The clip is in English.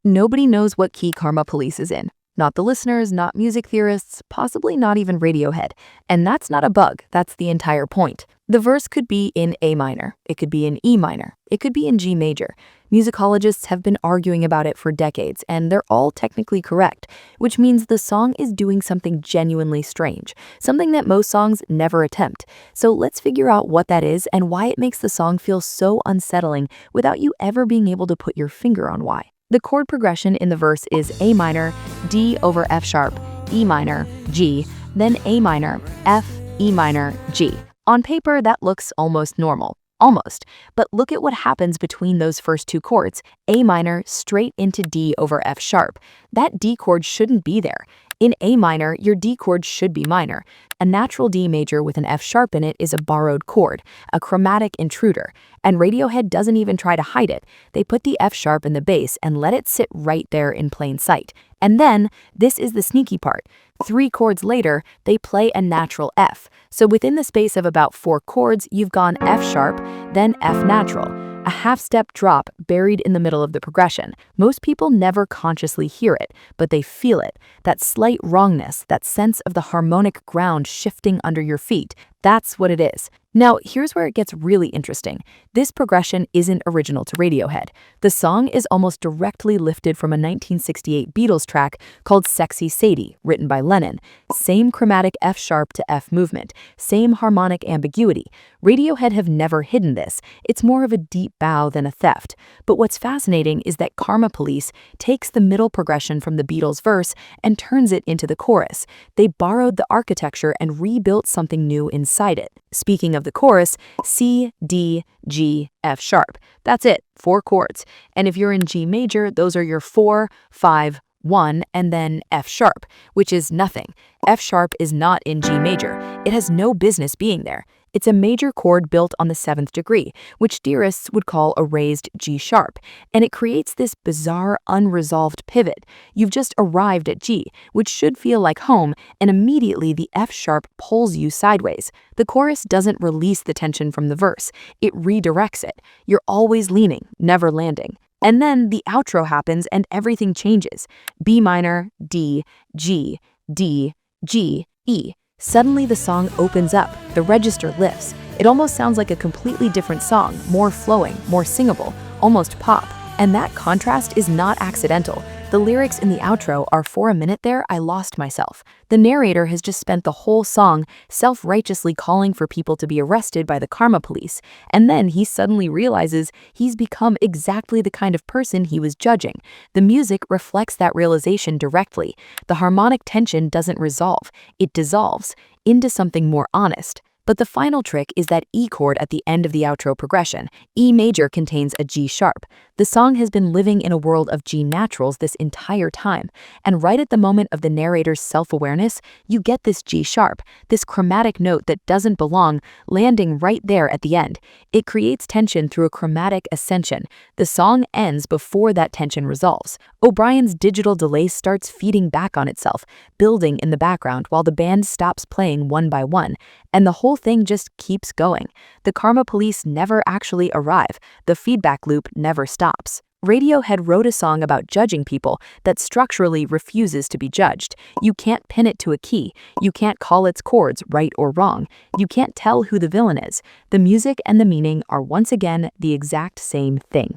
Nobody knows what key Karma Police is in. Not the listeners, not music theorists, possibly not even Radiohead. And that's not a bug, that's the entire point. The verse could be in A minor, it could be in E minor, it could be in G major. Musicologists have been arguing about it for decades, and they're all technically correct, which means the song is doing something genuinely strange, something that most songs never attempt. So let's figure out what that is and why it makes the song feel so unsettling without you ever being able to put your finger on why. The chord progression in the verse is A minor, D over F sharp, E minor, G, then A minor, F, E minor, G. On paper, that looks almost normal. Almost. But look at what happens between those first two chords, A minor straight into D over F sharp. That D chord shouldn't be there. In A minor, your D chord should be minor. A natural D major with an F sharp in it is a borrowed chord, a chromatic intruder. And Radiohead doesn't even try to hide it. They put the F sharp in the bass and let it sit right there in plain sight. And then, this is the sneaky part. 3 chords later, they play a natural F. So within the space of about 4 chords, you've gone F sharp, then F natural. A half-step drop buried in the middle of the progression. Most people never consciously hear it, but they feel it. That slight wrongness, that sense of the harmonic ground shifting under your feet. That's what it is. Now, here's where it gets really interesting. This progression isn't original to Radiohead. The song is almost directly lifted from a 1968 Beatles track called Sexy Sadie, written by Lennon. Same chromatic F sharp to F movement, same harmonic ambiguity. Radiohead have never hidden this. It's more of a deep bow than a theft. But what's fascinating is that Karma Police takes the middle progression from the Beatles verse and turns it into the chorus. They borrowed the architecture and rebuilt something new inside it. Speaking of the chorus, C, D, G, F sharp. That's it, 4 chords. And if you're in G major, those are your 4, 5, 1, and then F sharp, which is nothing. F sharp is not in G major. It has no business being there. It's a major chord built on the 7th degree, which theorists would call a raised G sharp, and it creates this bizarre unresolved pivot. You've just arrived at G, which should feel like home, and immediately the F sharp pulls you sideways. The chorus doesn't release the tension from the verse, it redirects it. You're always leaning, never landing. And then the outro happens and everything changes. B minor, D, G, D, G, E. Suddenly the song opens up, the register lifts. It almost sounds like a completely different song, more flowing, more singable, almost pop. And that contrast is not accidental. The lyrics in the outro are, "For a minute there, I lost myself." The narrator has just spent the whole song self-righteously calling for people to be arrested by the Karma Police, and then he suddenly realizes he's become exactly the kind of person he was judging. The music reflects that realization directly. The harmonic tension doesn't resolve, it dissolves into something more honest. But the final trick is that E chord at the end of the outro progression. E major contains a G sharp. The song has been living in a world of G naturals this entire time, and right at the moment of the narrator's self-awareness, you get this G sharp, this chromatic note that doesn't belong, landing right there at the end. It creates tension through a chromatic ascension. The song ends before that tension resolves. O'Brien's digital delay starts feeding back on itself, building in the background while the band stops playing one by one, and the whole thing just keeps going. The Karma Police never actually arrive. The feedback loop never stops. Radiohead wrote a song about judging people that structurally refuses to be judged. You can't pin it to a key. You can't call its chords right or wrong. You can't tell who the villain is. The music and the meaning are once again the exact same thing.